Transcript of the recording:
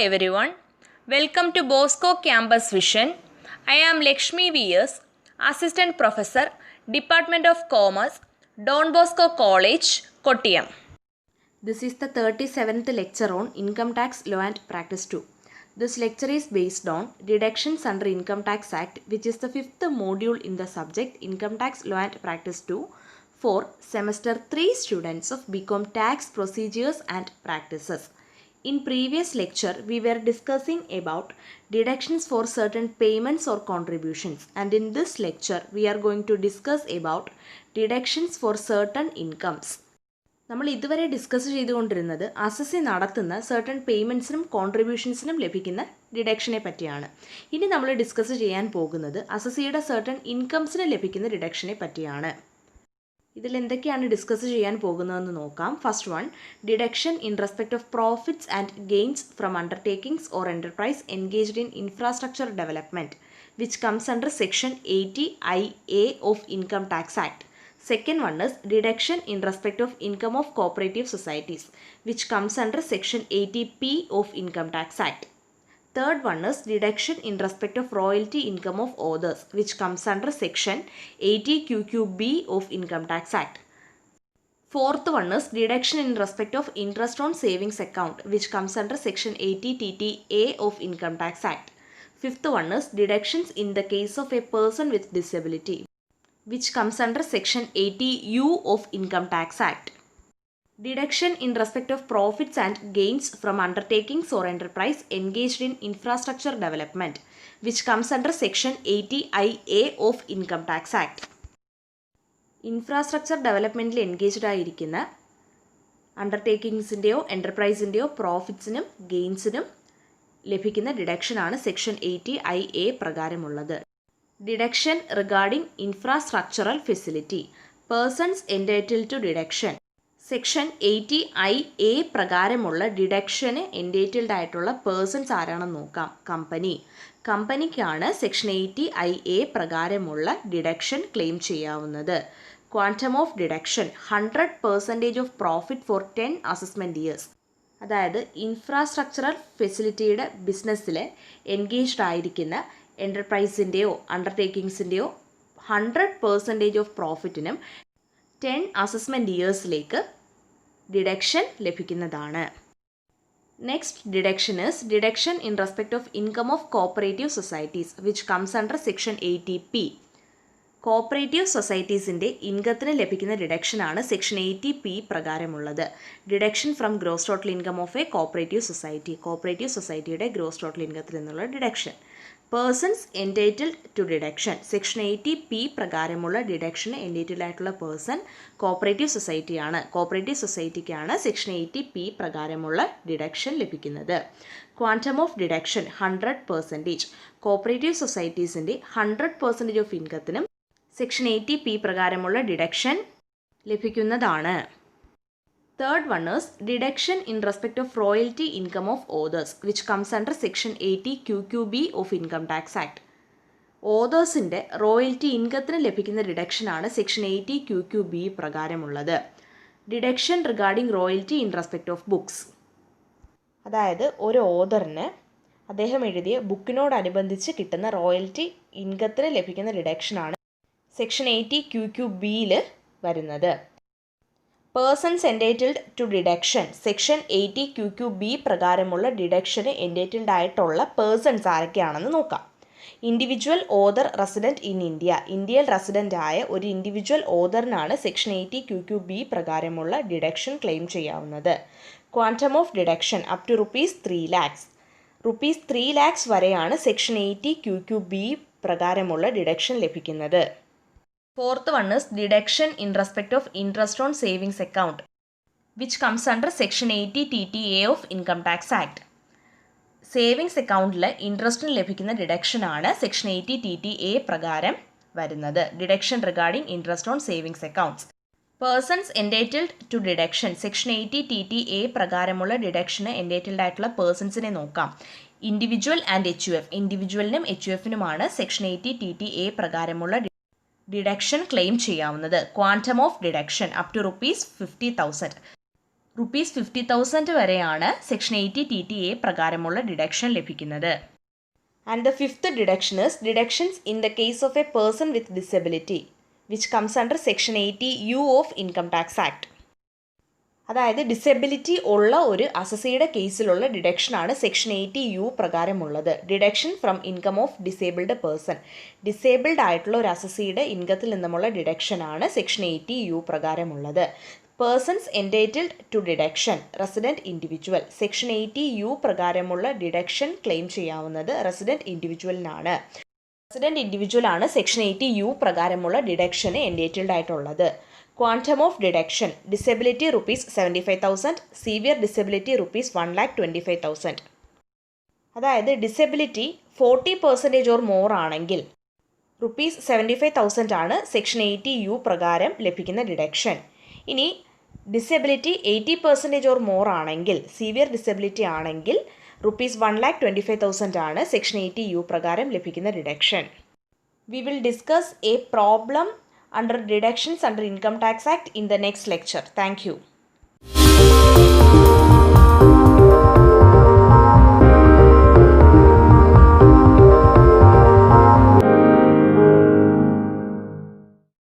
everyone. Welcome to Bosco Campus Vision. I am Lakshmi V.S., Assistant Professor, Department of Commerce, Don Bosco College, Kottayam. This is the 37th lecture on Income Tax Law and Practice 2. This lecture is based on Deductions under Income Tax Act, which is the 5th module in the subject Income Tax Law and Practice 2 for Semester 3 students of BCom Tax Procedures and Practices. In previous lecture, we were discussing about deductions for certain payments or contributions, and in this lecture, we are going to discuss about deductions for certain incomes. നമ്മൾ ഇതുവരെ discuss ചെയ്തുകൊണ്ടിരുന്നത് assessee നടത്തുന്ന certain പേയ്മെൻറ്റ്സിനും കോൺട്രിബ്യൂഷൻസിനും ലഭിക്കുന്ന ഡിഡക്ഷനെ പറ്റിയാണ്. ഇനി നമ്മൾ discuss ചെയ്യാൻ പോകുന്നത് അസസിയുടെ സർട്ടൺ ഇൻകംസിന് ലഭിക്കുന്ന ഡിഡക്ഷനെ പറ്റിയാണ്. ഇതിൽ എന്തൊക്കെയാണ് ഡിസ്കസ് ചെയ്യാൻ പോകുന്നതെന്ന് നോക്കാം. First one, deduction in respect of profits and gains from undertakings or enterprise engaged in infrastructure development which comes under section 80IA of income tax act. Second one is deduction in respect of income of cooperative societies, which comes under section 80P of Income Tax Act. Third one is deduction in respect of royalty income of others, which comes under section 80QQB of Income Tax Act. Fourth one is deduction in respect of interest on savings account, which comes under section 80TTA of Income Tax Act. Fifth one is deductions in the case of a person with disability, which comes under section 80U of Income Tax Act. Deduction in respect of profits and gains from undertakings or enterprise engaged in infrastructure development, which comes under section 80IA of Income Tax Act. Infrastructure ഡെവലപ്മെൻറ്റിൽ engaged ആയിരിക്കുന്ന അണ്ടർടേക്കിങ്സിൻ്റെയോ എൻ്റർപ്രൈസിൻ്റെയോ പ്രോഫിറ്റ്സിനും ഗെയിൻസിനും ലഭിക്കുന്ന ഡിഡക്ഷനാണ് section 80IA പ്രകാരമുള്ളത്. Deduction regarding infrastructural facility. Persons entitled to deduction. Section 80IA പ്രകാരമുള്ള ഡിഡക്ഷന് എൻറ്റൈറ്റിൽഡ് ആയിട്ടുള്ള പേഴ്സൺസ് ആരാണെന്ന് നോക്കാം. കമ്പനിക്കാണ് സെക്ഷൻ 80IA പ്രകാരമുള്ള ഡിഡക്ഷൻ ക്ലെയിം ചെയ്യാവുന്നത്. Quantum of deduction 100% of profit for 10 assessment years. അതായത് ഇൻഫ്രാസ്ട്രക്ചറൽ ഫെസിലിറ്റിയുടെ ബിസിനസ്സിൽ എൻഗേജ്ഡ് ആയിരിക്കുന്ന എൻ്റർപ്രൈസിൻ്റെയോ അണ്ടർടേക്കിങ്സിൻ്റെയോ 100% ഓഫ് പ്രോഫിറ്റിനും 10 അസസ്മെൻറ്റ് ഇയേഴ്സിലേക്ക് ഡിഡക്ഷൻ ലഭിക്കുന്നതാണ്. Next deduction is deduction in respect of income of cooperative societies which comes under section 80P. Cooperative സൊസൈറ്റീസിൻ്റെ ഇൻകത്തിന് ലഭിക്കുന്ന ഡിഡക്ഷനാണ് സെക്ഷൻ 80P പ്രകാരമുള്ളത്. Deduction from gross total income of a cooperative സൊസൈറ്റിയുടെ ഗ്രോസ് ടോട്ടൽ ഇൻകത്തിൽ നിന്നുള്ള deduction. Persons entitled to deduction section 80P പ്രകാരമുള്ള ഡിഡക്ഷന് എൻറ്റൈറ്റിൽഡ് ആയിട്ടുള്ള പേഴ്സൺ കോപ്പറേറ്റീവ് സൊസൈറ്റിക്കാണ് സെക്ഷൻ 80P പ്രകാരമുള്ള ഡിഡക്ഷൻ ലഭിക്കുന്നത്. Quantum of deduction 100%. കോപ്പറേറ്റീവ് സൊസൈറ്റീസിൻ്റെ 100% ഓഫ് ഇൻകത്തിനും സെക്ഷൻ 80P പ്രകാരമുള്ള ഡിഡക്ഷൻ ലഭിക്കുന്നതാണ്. Third one is deduction in respect of royalty income of others, which comes under section 80QQB of Income Tax Act. ഓതേഴ്സിൻ്റെ royalty ഇൻകത്തിന് ലഭിക്കുന്ന ഡിഡക്ഷനാണ് സെക്ഷൻ 80QQB പ്രകാരമുള്ളത്. Deduction regarding royalty in respect of books. അതായത് ഒരു ഓതറിന് അദ്ദേഹം എഴുതിയ ബുക്കിനോടനുബന്ധിച്ച് കിട്ടുന്ന റോയൽറ്റി ഇൻകത്തിന് ലഭിക്കുന്ന ഡിഡക്ഷനാണ് സെക്ഷൻ 80QQBയിൽ വരുന്നത്. Persons entitled to deduction section 80QQB പ്രകാരമുള്ള ഡിഡക്ഷന് എൻറ്റൈറ്റിൽഡ് ആയിട്ടുള്ള പേഴ്സൺസ് ആരൊക്കെയാണെന്ന് നോക്കാം. ഇൻഡിവിജ്വൽ ഓതർ റെസിഡൻറ്റ് ഇൻ ഇന്ത്യയിൽ റെസിഡൻ്റ് ആയ ഒരു ഇൻഡിവിജ്വൽ ഓതറിനാണ് സെക്ഷൻ 80QQB പ്രകാരമുള്ള ഡിഡക്ഷൻ ക്ലെയിം ചെയ്യാവുന്നത്. Quantum of deduction up to ₹3 lakhs. ₹3 lakhs വരെയാണ് സെക്ഷൻ 80QQB പ്രകാരമുള്ള ഡിഡക്ഷൻ ലഭിക്കുന്നത്. Fourth one is deduction in respect of interest on savings account, which comes under section 80TTA of Income Tax Act. Savings അക്കൗണ്ടിൽ ഇൻട്രസ്റ്റിന് ലഭിക്കുന്ന ഡിഡക്ഷനാണ് section 80TTA പ്രകാരം വരുന്നത്. Deduction regarding interest on savings accounts. Persons entitled to deduction section 80TTA പ്രകാരമുള്ള ഡിഡക്ഷന് entitled ആയിട്ടുള്ള പേഴ്സൺസിനെ നോക്കാം. Individual and HUF. ഇൻഡിവിജ്വലിനും HUFനുമാണ് സെക്ഷൻ 80TTA പ്രകാരമുള്ള ഡിഡക്ഷൻ ക്ലെയിം ചെയ്യാവുന്നത്. Quantum of deduction up to ₹50,000. ₹50,000 വരെയാണ് സെക്ഷൻ 80 TTA പ്രകാരമുള്ള ഡിഡക്ഷൻ ലഭിക്കുന്നത്. And the fifth deduction is deductions in the case of a person with disability which comes under section 80U of income tax act. അതായത് disability ഉള്ള ഒരു അസസിയുടെ കേസിലുള്ള ഡിഡക്ഷനാണ് section 80U പ്രകാരമുള്ളത്. Deduction from income of disabled person. Disabled ആയിട്ടുള്ള ഒരു അസസിയുടെ ഇൻകത്തിൽ നിന്നുമുള്ള ഡിഡക്ഷനാണ് സെക്ഷൻ 80U പ്രകാരമുള്ളത്. Persons entitled to deduction resident individual. Section 80U പ്രകാരമുള്ള ഡിഡക്ഷൻ ക്ലെയിം ചെയ്യാവുന്നത് റെസിഡൻറ്റ് ഇൻഡിവിജ്വലിനാണ്. റെസിഡൻറ്റ് ഇൻഡിവിജ്വലാണ് സെക്ഷൻ 80U പ്രകാരമുള്ള ഡിഡക്ഷന് എൻറ്റൈറ്റിൽഡ് ആയിട്ടുള്ളത്. Quantum of deduction disability ₹75,000, severe disability ₹1,25,000. അതായത് ഡിസബിലിറ്റി 40% ഓർ മോർ ആണെങ്കിൽ ₹75,000 ആണ് സെക്ഷൻ 80U പ്രകാരം ലഭിക്കുന്ന ഡിഡക്ഷൻ. ഇനി ഡിസബിലിറ്റി 80% ഓർ മോർ ആണെങ്കിൽ, സിവിയർ ഡിസബിലിറ്റി ആണെങ്കിൽ ₹1,25,000 ആണ് സെക്ഷൻ 80U പ്രകാരം ലഭിക്കുന്ന deduction. We will discuss a problem under deductions under Income Tax Act in the next lecture. Thank you.